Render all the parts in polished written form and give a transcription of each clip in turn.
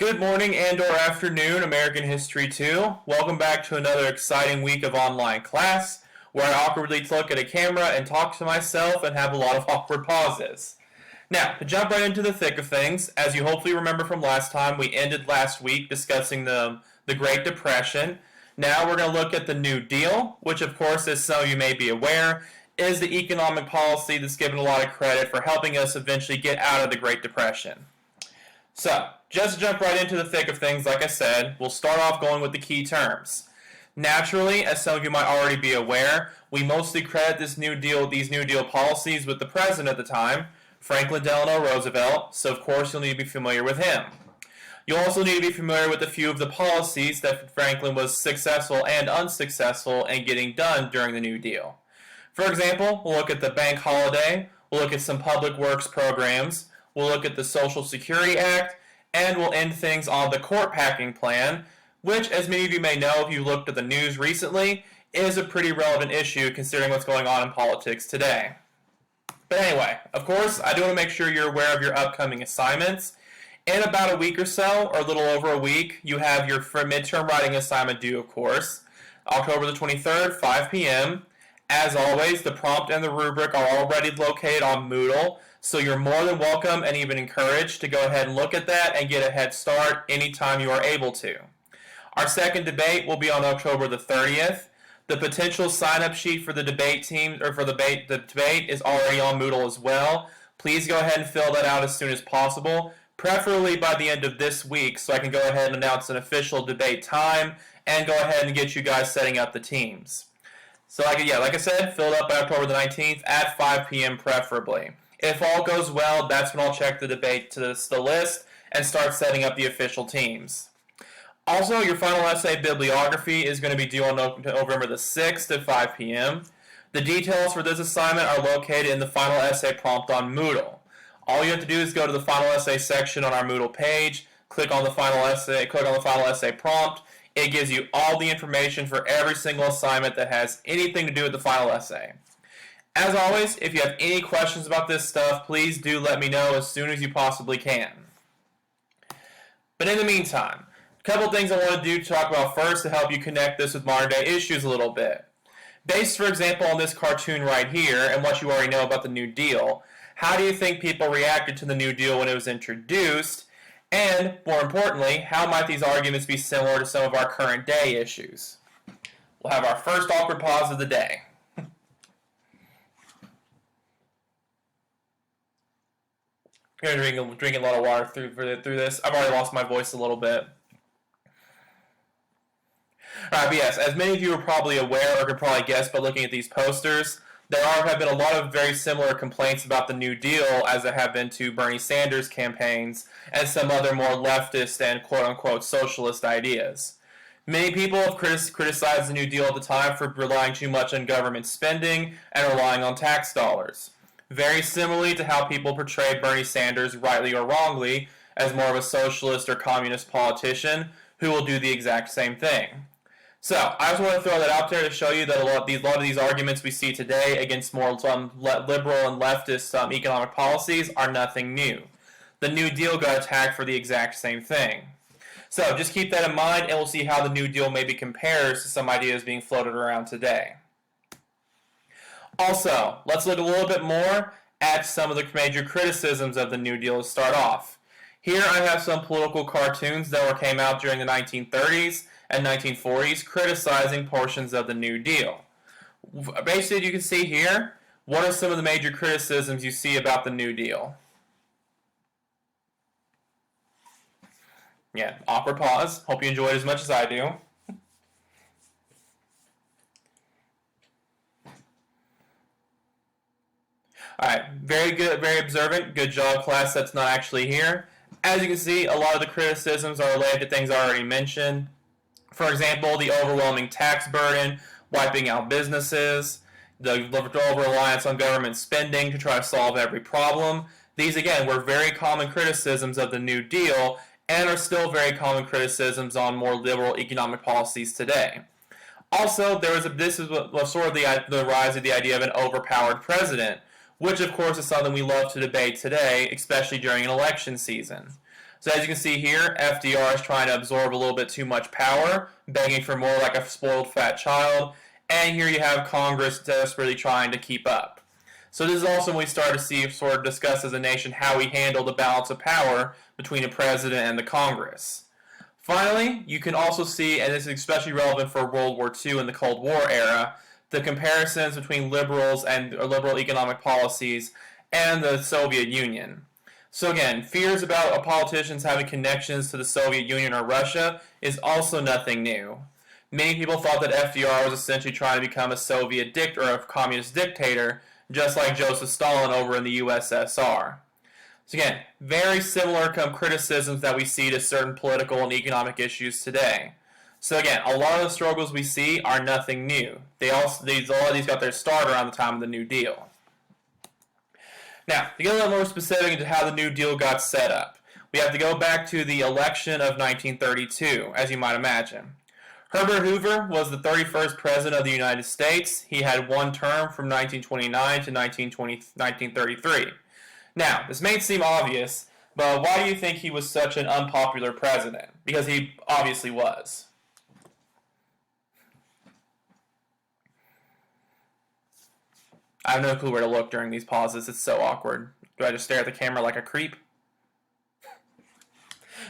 Good morning and or afternoon, American History 2. Welcome back to another exciting week of online class, where I awkwardly look at a camera and talk to myself and have a lot of awkward pauses. Now, to jump right into the thick of things, as you hopefully remember from last time, we ended last week discussing the Great Depression. Now we're going to look at the New Deal, which of course, as some of you may be aware, is the economic policy that's given a lot of credit for helping us eventually get out of the Great Depression. So, just to jump right into the thick of things, like I said, we'll start off going with the key terms. Naturally, as some of you might already be aware, we mostly credit these New Deal policies with the president at the time, Franklin Delano Roosevelt, so of course you'll need to be familiar with him. You'll also need to be familiar with a few of the policies that Franklin was successful and unsuccessful in getting done during the New Deal. For example, we'll look at the bank holiday, we'll look at some public works programs, we'll look at the Social Security Act, and we'll end things on the court packing plan, which, as many of you may know if you looked at the news recently, is a pretty relevant issue considering what's going on in politics today. But anyway, of course, I do want to make sure you're aware of your upcoming assignments. In about a week or so, or a little over a week, you have your midterm writing assignment due, of course, October the 23rd, 5 p.m., As always, the prompt and the rubric are already located on Moodle, so you're more than welcome and even encouraged to go ahead and look at that and get a head start anytime you are able to. Our second debate will be on October the 30th. The potential sign-up sheet for the debate team, or for the debate is already on Moodle as well. Please go ahead and fill that out as soon as possible, preferably by the end of this week, so I can go ahead and announce an official debate time and go ahead and get you guys setting up the teams. So like I said, fill it up by October the 19th at 5 p.m. preferably. If all goes well, that's when I'll check the debate to the list and start setting up the official teams. Also, your final essay bibliography is going to be due on November the 6th at 5 p.m. The details for this assignment are located in the final essay prompt on Moodle. All you have to do is go to the final essay section on our Moodle page, click on the final essay prompt. It gives you all the information for every single assignment that has anything to do with the final essay. As always, if you have any questions about this stuff, please do let me know as soon as you possibly can. But in the meantime, a couple things I want to do to talk about first to help you connect this with modern day issues a little bit. Based, for example, on this cartoon right here and what you already know about the New Deal, how do you think people reacted to the New Deal when it was introduced? And, more importantly, how might these arguments be similar to some of our current day issues? We'll have our first awkward pause of the day. I'm going to drink a lot of water through this. I've already lost my voice a little bit. Alright, but yes, as many of you are probably aware or could probably guess by looking at these posters, there have been a lot of very similar complaints about the New Deal as there have been to Bernie Sanders campaigns and some other more leftist and quote-unquote socialist ideas. Many people have criticized the New Deal at the time for relying too much on government spending and relying on tax dollars. Very similarly to how people portrayed Bernie Sanders, rightly or wrongly, as more of a socialist or communist politician who will do the exact same thing. So, I just want to throw that out there to show you that a lot of these arguments we see today against more liberal and leftist economic policies are nothing new. The New Deal got attacked for the exact same thing. So, just keep that in mind, and we'll see how the New Deal maybe compares to some ideas being floated around today. Also, let's look a little bit more at some of the major criticisms of the New Deal to start off. Here I have some political cartoons that came out during the 1930s and 1940s criticizing portions of the New Deal. Basically, you can see here, what are some of the major criticisms you see about the New Deal? Yeah, awkward pause. Hope you enjoyed as much as I do. Alright, very good, very observant. Good job, class that's not actually here. As you can see, a lot of the criticisms are related to things I already mentioned. For example, the overwhelming tax burden, wiping out businesses, the over-reliance on government spending to try to solve every problem. These, again, were very common criticisms of the New Deal and are still very common criticisms on more liberal economic policies today. Also, this is sort of the rise of the idea of an overpowered president, which of course is something we love to debate today, especially during an election season. So as you can see here, FDR is trying to absorb a little bit too much power, begging for more like a spoiled fat child, and here you have Congress desperately trying to keep up. So this is also when we start to see, sort of discuss as a nation how we handle the balance of power between the president and the Congress. Finally, you can also see, and this is especially relevant for World War II and the Cold War era, the comparisons between liberals and liberal economic policies and the Soviet Union. So again, fears about politicians having connections to the Soviet Union or Russia is also nothing new. Many people thought that FDR was essentially trying to become a Soviet or a communist dictator, just like Joseph Stalin over in the USSR. So again, very similar criticisms that we see to certain political and economic issues today. So again, a lot of the struggles we see are nothing new. A lot of these got their start around the time of the New Deal. Now, to get a little more specific into how the New Deal got set up, we have to go back to the election of 1932, as you might imagine. Herbert Hoover was the 31st President of the United States. He had one term from 1929 to 1933. Now, this may seem obvious, but why do you think he was such an unpopular president? Because he obviously was. I have no clue where to look during these pauses. It's so awkward. Do I just stare at the camera like a creep?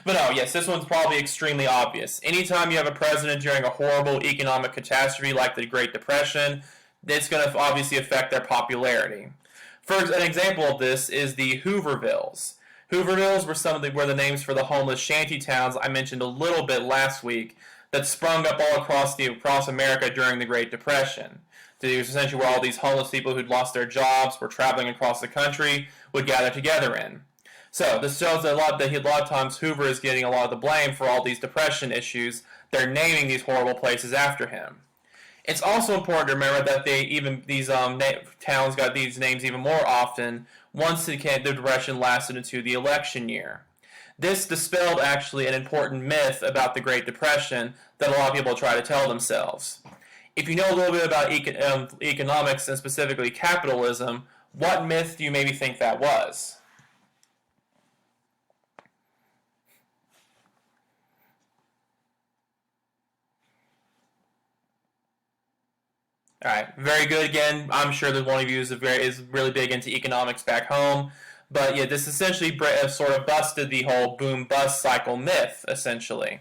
But no, yes, this one's probably extremely obvious. Anytime you have a president during a horrible economic catastrophe like the Great Depression, it's going to obviously affect their popularity. For an example of this is the Hoovervilles. Hoovervilles were the names for the homeless shanty towns I mentioned a little bit last week that sprung up all across America during the Great Depression. It was essentially where all these homeless people who'd lost their jobs, were traveling across the country, would gather together in. So this shows that a lot of times Hoover is getting a lot of the blame for all these depression issues. They're naming these horrible places after him. It's also important to remember that these towns got these names even more often once the depression lasted into the election year. This dispelled actually an important myth about the Great Depression that a lot of people try to tell themselves. If you know a little bit about economics and specifically capitalism, what myth do you maybe think that was? All right, very good. Again, I'm sure that one of you is really big into economics back home, but yeah, this essentially sort of busted the whole boom-bust cycle myth, essentially.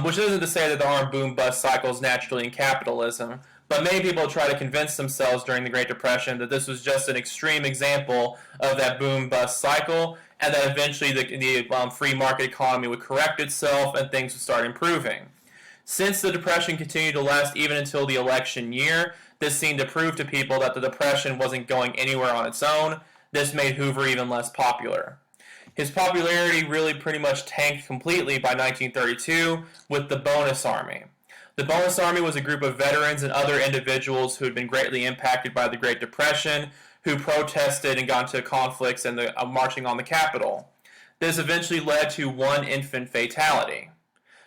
Which isn't to say that there aren't boom-bust cycles naturally in capitalism, but many people try to convince themselves during the Great Depression that this was just an extreme example of that boom-bust cycle, and that eventually the free market economy would correct itself and things would start improving. Since the Depression continued to last even until the election year, this seemed to prove to people that the Depression wasn't going anywhere on its own. This made Hoover even less popular. His popularity really pretty much tanked completely by 1932 with the Bonus Army. The Bonus Army was a group of veterans and other individuals who had been greatly impacted by the Great Depression, who protested and got into conflicts and marching on the Capitol. This eventually led to one infant fatality.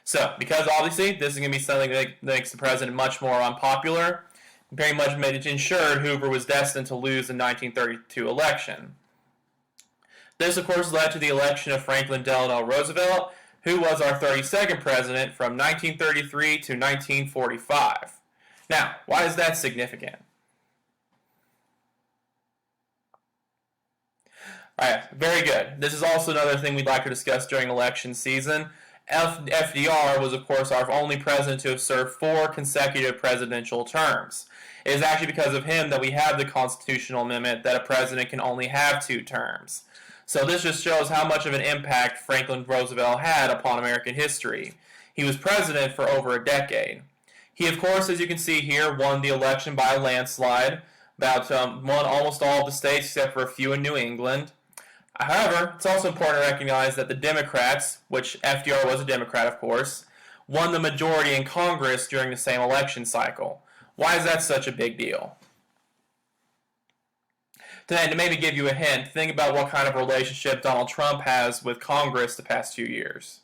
So, because obviously this is going to be something that makes the president much more unpopular, very much made it ensured Hoover was destined to lose the 1932 election. This, of course, led to the election of Franklin Delano Roosevelt, who was our 32nd president from 1933 to 1945. Now, why is that significant? Alright, very good. This is also another thing we'd like to discuss during election season. FDR was, of course, our only president to have served 4 consecutive presidential terms. It is actually because of him that we have the constitutional amendment that a president can only have 2 terms. So this just shows how much of an impact Franklin Roosevelt had upon American history. He was president for over a decade. He, of course, as you can see here, won the election by a landslide, won almost all of the states except for a few in New England. However, it's also important to recognize that the Democrats, which FDR was a Democrat, of course, won the majority in Congress during the same election cycle. Why is that such a big deal? Today, to maybe give you a hint, think about what kind of relationship Donald Trump has with Congress the past few years.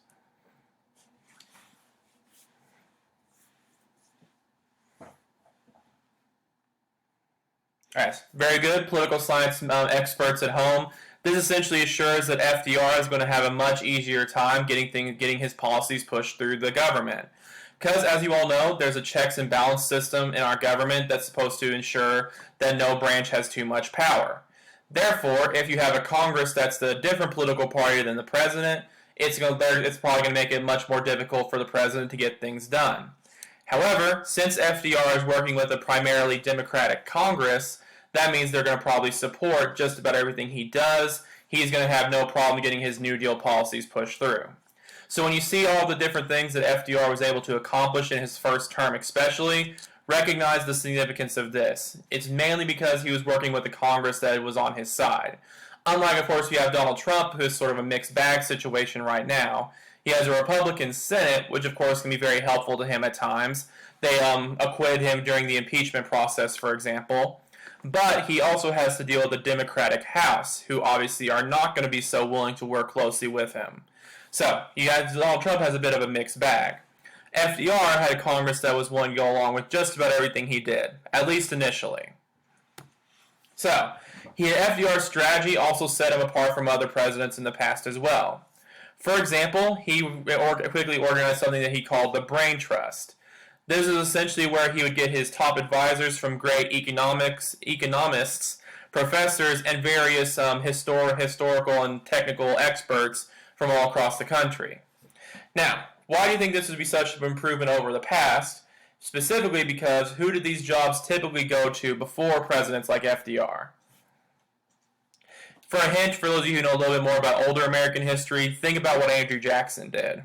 Alright, very good. Political science experts at home. This essentially assures that FDR is going to have a much easier time getting his policies pushed through the government. Because, as you all know, there's a checks and balance system in our government that's supposed to ensure that no branch has too much power. Therefore, if you have a Congress that's a different political party than the president, it's probably going to make it much more difficult for the president to get things done. However, since FDR is working with a primarily Democratic Congress, that means they're going to probably support just about everything he does. He's going to have no problem getting his New Deal policies pushed through. So when you see all the different things that FDR was able to accomplish in his first term especially, recognize the significance of this. It's mainly because he was working with a Congress that was on his side. Unlike, of course, you have Donald Trump, who's sort of a mixed bag situation right now. He has a Republican Senate, which of course can be very helpful to him at times. They acquitted him during the impeachment process, for example. But he also has to deal with the Democratic House, who obviously are not going to be so willing to work closely with him. So, Donald Trump has a bit of a mixed bag. FDR had a Congress that was willing to go along with just about everything he did, at least initially. So, FDR's strategy also set him apart from other presidents in the past as well. For example, he quickly organized something that he called the Brain Trust. This is essentially where he would get his top advisors from great economists, professors, and various historical and technical experts from all across the country. Now, why do you think this would be such an improvement over the past? Specifically because who did these jobs typically go to before presidents like FDR? For a hint, for those of you who know a little bit more about older American history, think about what Andrew Jackson did.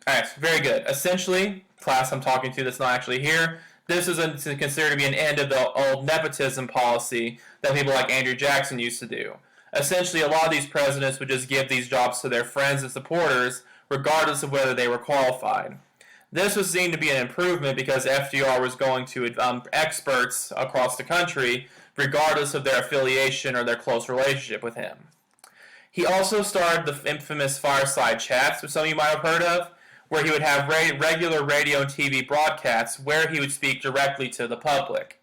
Alright, very good. Essentially, class I'm talking to that's not actually here, this is considered to be an end of the old nepotism policy that people like Andrew Jackson used to do. Essentially, a lot of these presidents would just give these jobs to their friends and supporters, regardless of whether they were qualified. This was seen to be an improvement because FDR was going to experts across the country, regardless of their affiliation or their close relationship with him. He also started the infamous fireside chats, which some of you might have heard of, where he would have regular radio and TV broadcasts where he would speak directly to the public.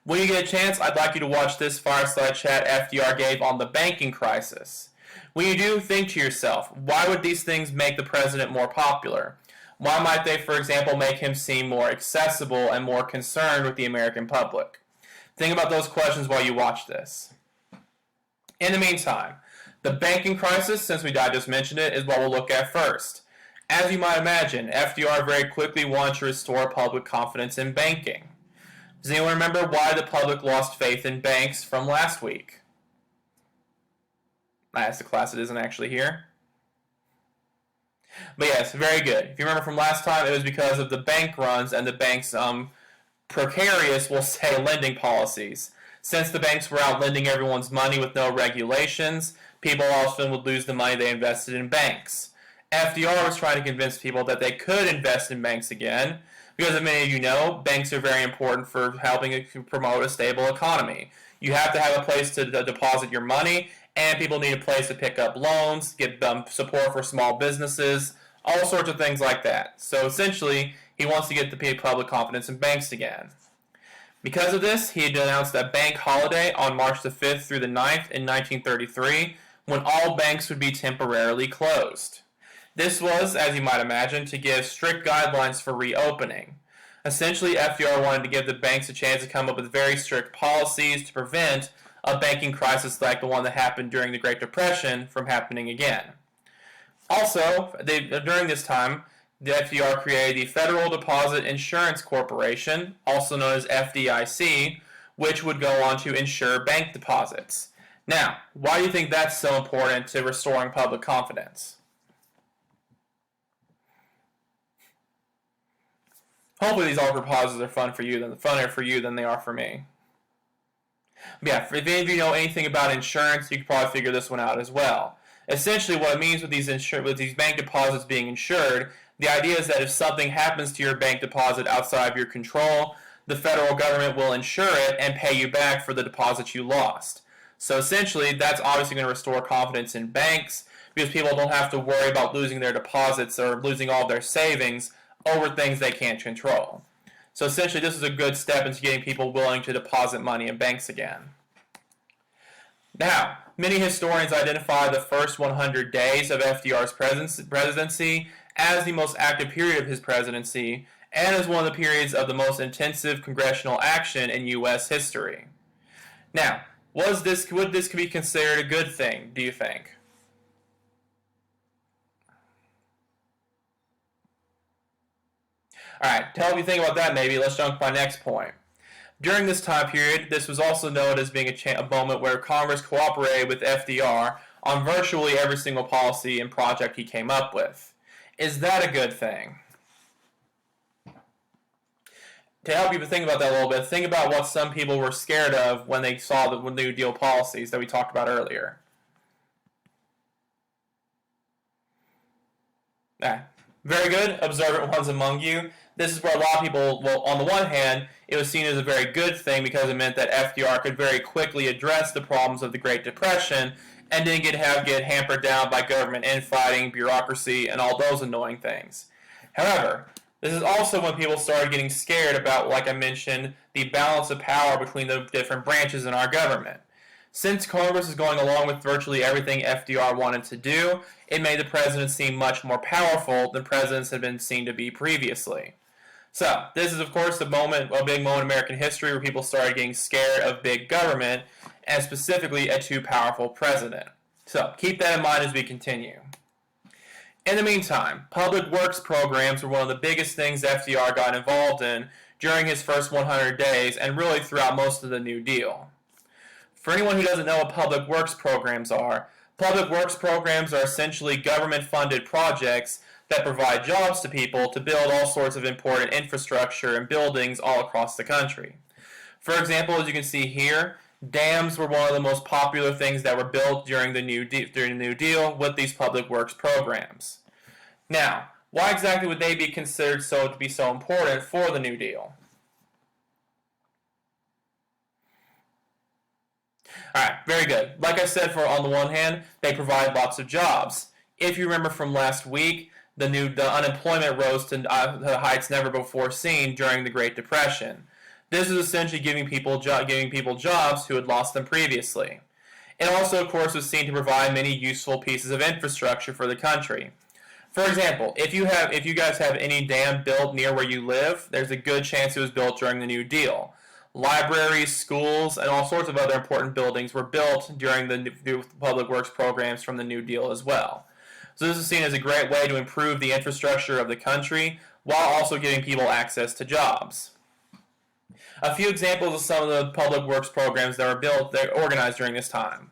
When you get a chance, I'd like you to watch this fireside chat FDR gave on the banking crisis. When you do, think to yourself, why would these things make the president more popular? Why might they, for example, make him seem more accessible and more concerned with the American public? Think about those questions while you watch this. In the meantime, the banking crisis, since we just mentioned it, is what we'll look at first. As you might imagine, FDR very quickly wanted to restore public confidence in banking. Does anyone remember why the public lost faith in banks from last week? I asked the class, it isn't actually here. But yes, very good. If you remember from last time, it was because of the bank runs and the bank's precarious, we'll say, lending policies. Since the banks were out lending everyone's money with no regulations, people often would lose the money they invested in banks. FDR was trying to convince people that they could invest in banks again, because as many of you know, banks are very important for helping to promote a stable economy. You have to have a place to deposit your money, and people need a place to pick up loans, get support for small businesses, all sorts of things like that. So essentially, he wants to get the public confidence in banks again. Because of this, he had announced a bank holiday on March the 5th through the 9th in 1933, when all banks would be temporarily closed. This was, as you might imagine, to give strict guidelines for reopening. Essentially, FDR wanted to give the banks a chance to come up with very strict policies to prevent a banking crisis like the one that happened during the Great Depression from happening again. Also, during this time, the FDR created the Federal Deposit Insurance Corporation, also known as FDIC, which would go on to insure bank deposits. Now, why do you think that's so important to restoring public confidence? Hopefully these awkward pauses are funner for you than they are for me. But yeah, if any of you know anything about insurance, you could probably figure this one out as well. Essentially, what it means with these bank deposits being insured, the idea is that if something happens to your bank deposit outside of your control, the federal government will insure it and pay you back for the deposit you lost. So essentially, that's obviously going to restore confidence in banks because people don't have to worry about losing their deposits or losing all their savings over things they can't control. So essentially, this is a good step into getting people willing to deposit money in banks again. Now, many historians identify the first 100 days of FDR's presidency as the most active period of his presidency and as one of the periods of the most intensive congressional action in U.S. history. Now, would this be considered a good thing, do you think? Alright, to help you think about that maybe, let's jump to my next point. During this time period, this was also known as being a moment where Congress cooperated with FDR on virtually every single policy and project he came up with. Is that a good thing? To help you think about that a little bit, think about what some people were scared of when they saw the New Deal policies that we talked about earlier. Very good, observant ones among you. This is where a lot of people, well, on the one hand, it was seen as a very good thing because it meant that FDR could very quickly address the problems of the Great Depression and didn't get hampered down by government infighting, bureaucracy, and all those annoying things. However, this is also when people started getting scared about, like I mentioned, the balance of power between the different branches in our government. Since Congress is going along with virtually everything FDR wanted to do, it made the president seem much more powerful than presidents had been seen to be previously. So, this is of course a big moment in American history where people started getting scared of big government, and specifically a too powerful president. So, keep that in mind as we continue. In the meantime, public works programs were one of the biggest things FDR got involved in during his first 100 days and really throughout most of the New Deal. For anyone who doesn't know what public works programs are essentially government-funded projects that provide jobs to people to build all sorts of important infrastructure and buildings all across the country. For example, as you can see here, dams were one of the most popular things that were built during the New Deal with these public works programs. Now, why exactly would they be considered to be so important for the New Deal? Alright, very good. Like I said, on the one hand, they provide lots of jobs. If you remember from last week, the unemployment rose to heights never before seen during the Great Depression. This is essentially giving people jobs who had lost them previously. It also, of course, was seen to provide many useful pieces of infrastructure for the country. For example, if you guys have any dam built near where you live, there's a good chance it was built during the New Deal. Libraries, schools, and all sorts of other important buildings were built during the public works programs from the New Deal as well. So this is seen as a great way to improve the infrastructure of the country while also giving people access to jobs. A few examples of some of the public works programs that were organized during this time.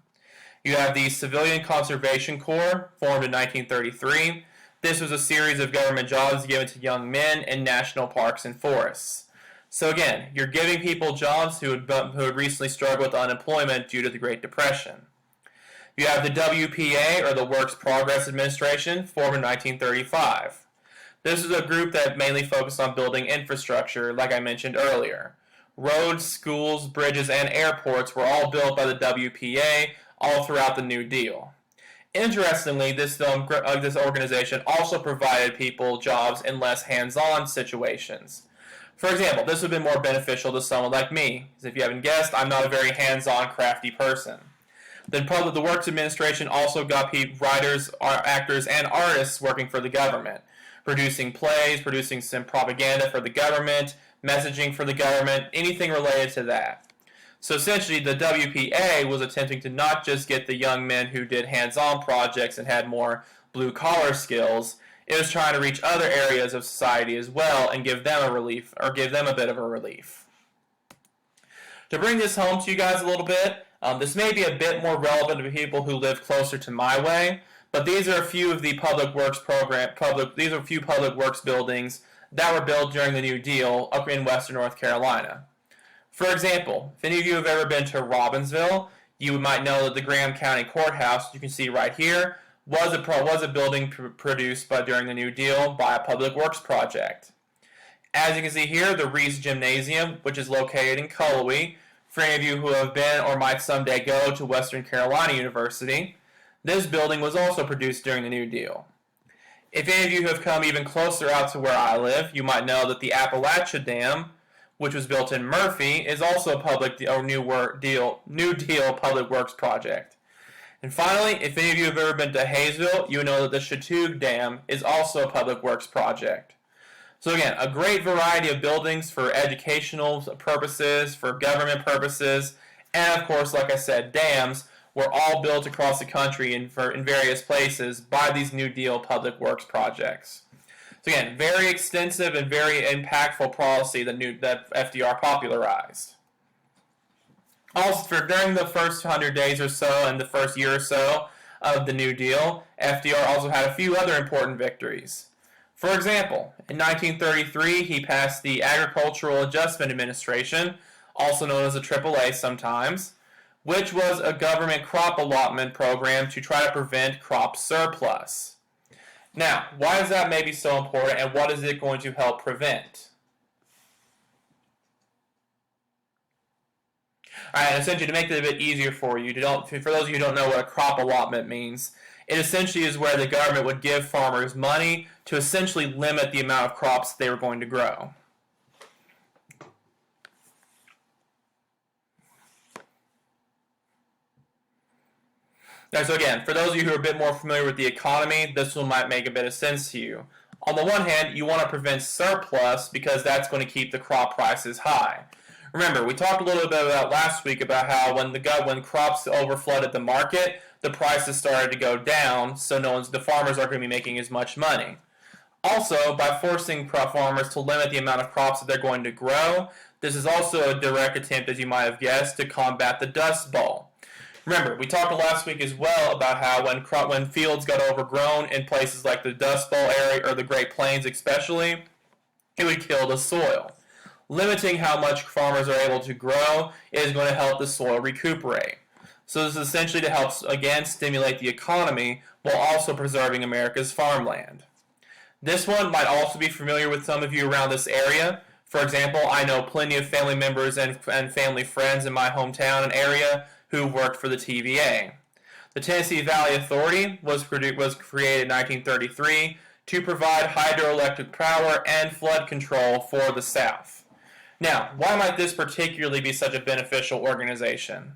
You have the Civilian Conservation Corps, formed in 1933. This was a series of government jobs given to young men in national parks and forests. So again, you're giving people jobs who had recently struggled with unemployment due to the Great Depression. You have the WPA, or the Works Progress Administration, formed in 1935. This is a group that mainly focused on building infrastructure, like I mentioned earlier. Roads, schools, bridges, and airports were all built by the WPA all throughout the New Deal. Interestingly, this organization also provided people jobs in less hands-on situations. For example, this would have been more beneficial to someone like me, because if you haven't guessed, I'm not a very hands-on, crafty person. The Works Administration also got writers, actors, and artists working for the government, producing plays, producing some propaganda for the government, messaging for the government, anything related to that. So essentially, the WPA was attempting to not just get the young men who did hands-on projects and had more blue-collar skills, it was trying to reach other areas of society as well and give them a bit of a relief. To bring this home to you guys a little bit, this may be a bit more relevant to people who live closer to my way, but these are a few of the public works buildings that were built during the New Deal up in Western North Carolina. For example, if any of you have ever been to Robbinsville, you might know that the Graham County Courthouse, you can see right here, was a building produced during the New Deal by a public works project. As you can see here, the Reese Gymnasium, which is located in Cullowhee, for any of you who have been or might someday go to Western Carolina University, this building was also produced during the New Deal. If any of you have come even closer out to where I live, you might know that the Appalachia Dam which was built in Murphy, is also a New Deal public works project. And finally, if any of you have ever been to Hayesville, you know that the Chautauqua Dam is also a public works project. So again, a great variety of buildings for educational purposes, for government purposes, and of course, like I said, dams were all built across the country in various places by these New Deal public works projects. So again, very extensive and very impactful policy that FDR popularized. Also, during the first 100 days or so and the first year or so of the New Deal, FDR also had a few other important victories. For example, in 1933, he passed the Agricultural Adjustment Administration, also known as the AAA sometimes, which was a government crop allotment program to try to prevent crop surplus. Now, why is that maybe so important, and what is it going to help prevent? Alright, essentially to make it a bit easier for you, for those of you who don't know what a crop allotment means, it essentially is where the government would give farmers money to essentially limit the amount of crops they were going to grow. Now, so again, for those of you who are a bit more familiar with the economy, this one might make a bit of sense to you. On the one hand, you want to prevent surplus because that's going to keep the crop prices high. Remember, we talked a little bit about last week about how when crops overflooded the market, the prices started to go down, so the farmers aren't going to be making as much money. Also, by forcing crop farmers to limit the amount of crops that they're going to grow, this is also a direct attempt, as you might have guessed, to combat the Dust Bowl. Remember, we talked last week as well about how when fields got overgrown in places like the Dust Bowl area or the Great Plains especially, it would kill the soil. Limiting how much farmers are able to grow is going to help the soil recuperate. So this is essentially to help, again, stimulate the economy while also preserving America's farmland. This one might also be familiar with some of you around this area. For example, I know plenty of family members and family friends in my hometown and area who worked for the TVA. The Tennessee Valley Authority was created in 1933 to provide hydroelectric power and flood control for the South. Now, why might this particularly be such a beneficial organization?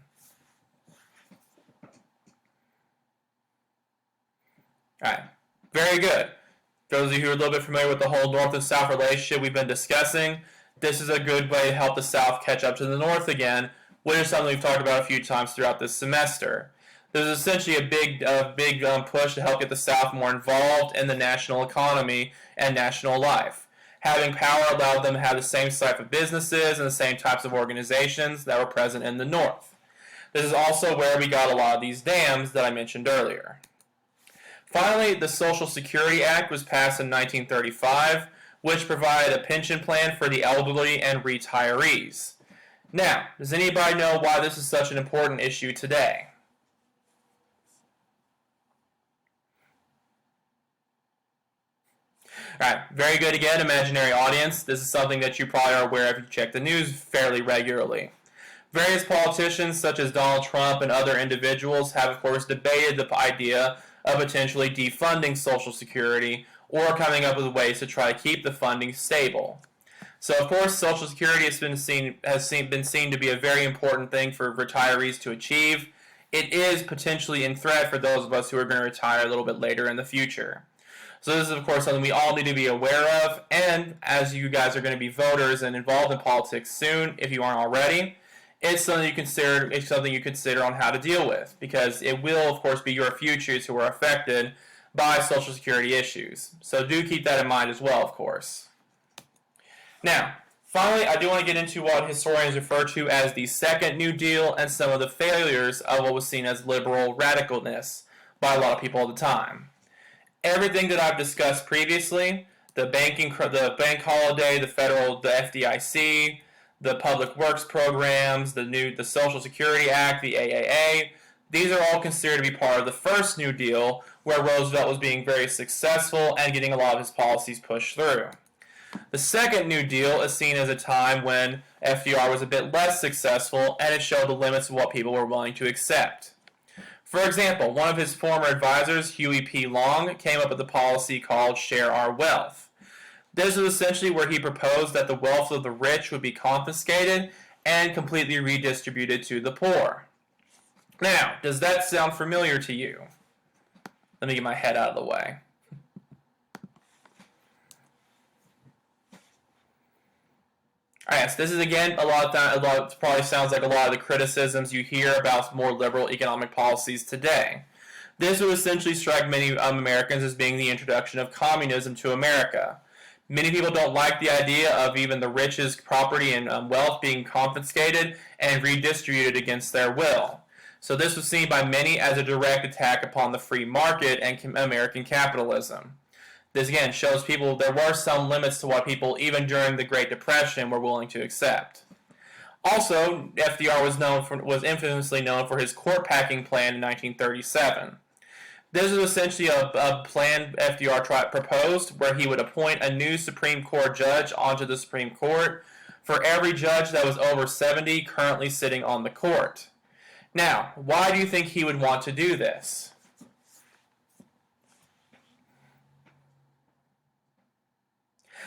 Alright, very good. For those of you who are a little bit familiar with the whole North and South relationship we've been discussing, this is a good way to help the South catch up to the North again, which is something we've talked about a few times throughout this semester. There's essentially a big push to help get the South more involved in the national economy and national life. Having power allowed them to have the same type of businesses and the same types of organizations that were present in the North. This is also where we got a lot of these dams that I mentioned earlier. Finally, the Social Security Act was passed in 1935, which provided a pension plan for the elderly and retirees. Now, does anybody know why this is such an important issue today? Alright, very good again, imaginary audience. This is something that you probably are aware of if you check the news fairly regularly. Various politicians, such as Donald Trump and other individuals, have of course debated the idea of potentially defunding Social Security or coming up with ways to try to keep the funding stable. So of course, Social Security has been seen to be a very important thing for retirees to achieve. It is potentially in threat for those of us who are going to retire a little bit later in the future. So this is, of course, something we all need to be aware of, and as you guys are going to be voters and involved in politics soon, if you aren't already, it's something you consider on how to deal with, because it will, of course, be your futures who are affected by Social Security issues. So do keep that in mind as well, of course. Now, finally, I do want to get into what historians refer to as the Second New Deal and some of the failures of what was seen as liberal radicalness by a lot of people at the time. Everything that I've discussed previously, the bank holiday, the FDIC, the public works programs, the Social Security Act, the AAA, these are all considered to be part of the first New Deal, where Roosevelt was being very successful and getting a lot of his policies pushed through. The Second New Deal is seen as a time when FDR was a bit less successful, and it showed the limits of what people were willing to accept. For example, one of his former advisors, Huey P. Long, came up with a policy called Share Our Wealth. This was essentially where he proposed that the wealth of the rich would be confiscated and completely redistributed to the poor. Now, does that sound familiar to you? Let me get my head out of the way. Alright, so this is again probably sounds like a lot of the criticisms you hear about more liberal economic policies today. This would essentially strike many Americans as being the introduction of communism to America. Many people don't like the idea of even the rich's property and wealth being confiscated and redistributed against their will. So this was seen by many as a direct attack upon the free market and American capitalism. This again shows people there were some limits to what people, even during the Great Depression, were willing to accept. Also, FDR was infamously known for his court packing plan in 1937. This is essentially a plan FDR proposed where he would appoint a new Supreme Court judge onto the Supreme Court for every judge that was over 70 currently sitting on the court. Now, why do you think he would want to do this?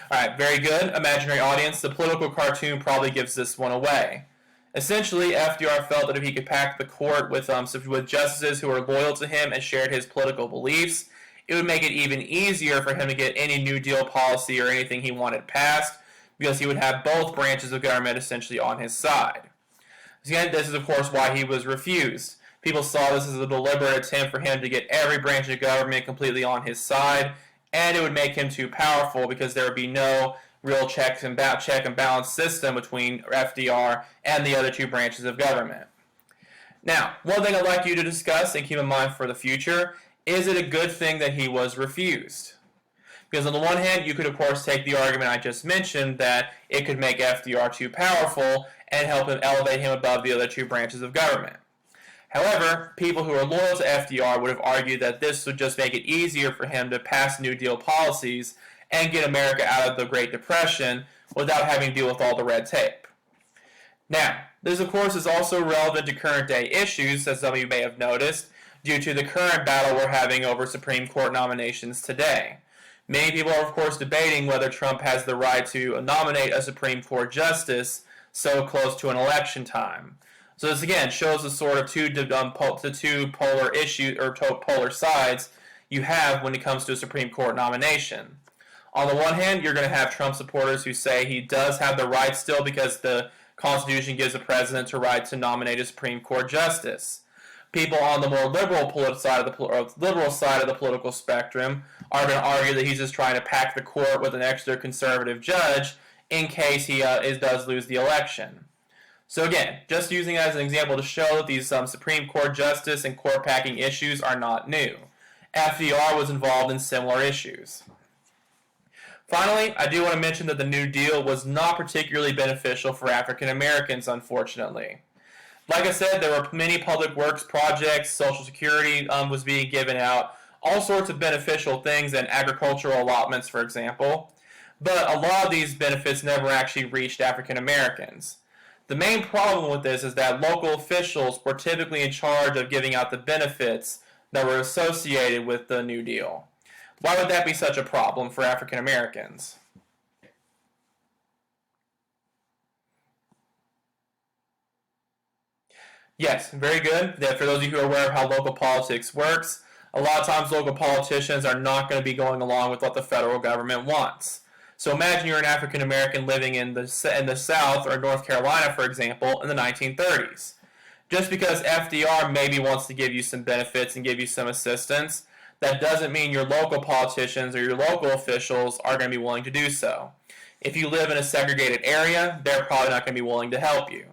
Alright, very good. Imaginary audience, the political cartoon probably gives this one away. Essentially, FDR felt that if he could pack the court with justices who were loyal to him and shared his political beliefs, it would make it even easier for him to get any New Deal policy or anything he wanted passed, because he would have both branches of government essentially on his side. Again, this is of course why he was refused. People saw this as a deliberate attempt for him to get every branch of government completely on his side, and it would make him too powerful because there would be no real check and balance system between FDR and the other two branches of government. Now, one thing I'd like you to discuss and keep in mind for the future, is it a good thing that he was refused? Because on the one hand, you could of course take the argument I just mentioned that it could make FDR too powerful and help him elevate him above the other two branches of government. However, people who are loyal to FDR would have argued that this would just make it easier for him to pass New Deal policies and get America out of the Great Depression without having to deal with all the red tape. Now, this of course is also relevant to current day issues, as some of you may have noticed, due to the current battle we're having over Supreme Court nominations today. Many people are of course debating whether Trump has the right to nominate a Supreme Court justice so close to an election time. So this again shows the sort of two polar issues or polar sides you have when it comes to a Supreme Court nomination. On the one hand, you're going to have Trump supporters who say he does have the right still because the Constitution gives the president the right to nominate a Supreme Court justice. People on the more liberal side of the political spectrum are going to argue that he's just trying to pack the court with an extra conservative judge in case he does lose the election. So again, just using it as an example to show that these Supreme Court justice and court packing issues are not new. FDR was involved in similar issues. Finally, I do want to mention that the New Deal was not particularly beneficial for African Americans, unfortunately. Like I said, there were many public works projects, Social Security was being given out, all sorts of beneficial things, and agricultural allotments, for example. But a lot of these benefits never actually reached African Americans. The main problem with this is that local officials were typically in charge of giving out the benefits that were associated with the New Deal. Why would that be such a problem for African Americans? Yes, very good. For those of you who are aware of how local politics works, a lot of times local politicians are not going to be going along with what the federal government wants. So imagine you're an African American living in the South or North Carolina, for example, in the 1930s. Just because FDR maybe wants to give you some benefits and give you some assistance, that doesn't mean your local politicians or your local officials are going to be willing to do so. If you live in a segregated area, they're probably not going to be willing to help you.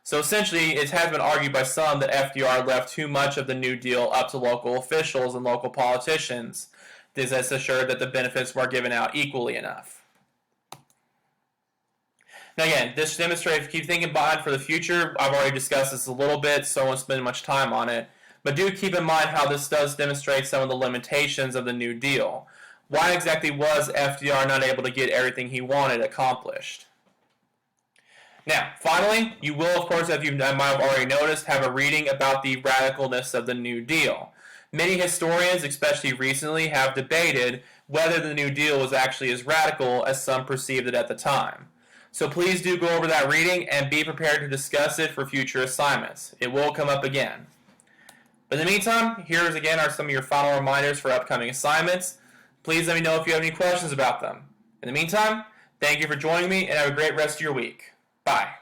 So essentially, it has been argued by some that FDR left too much of the New Deal up to local officials and local politicians. This has assured that the benefits were given out equally enough. Now again, this demonstrates, keep thinking behind for the future. I've already discussed this a little bit, so I won't spend much time on it. But do keep in mind how this does demonstrate some of the limitations of the New Deal. Why exactly was FDR not able to get everything he wanted accomplished? Now, finally, you will, of course, as you might have already noticed, have a reading about the radicalness of the New Deal. Many historians, especially recently, have debated whether the New Deal was actually as radical as some perceived it at the time. So please do go over that reading and be prepared to discuss it for future assignments. It will come up again. But in the meantime, here again are some of your final reminders for upcoming assignments. Please let me know if you have any questions about them. In the meantime, thank you for joining me and have a great rest of your week. Bye.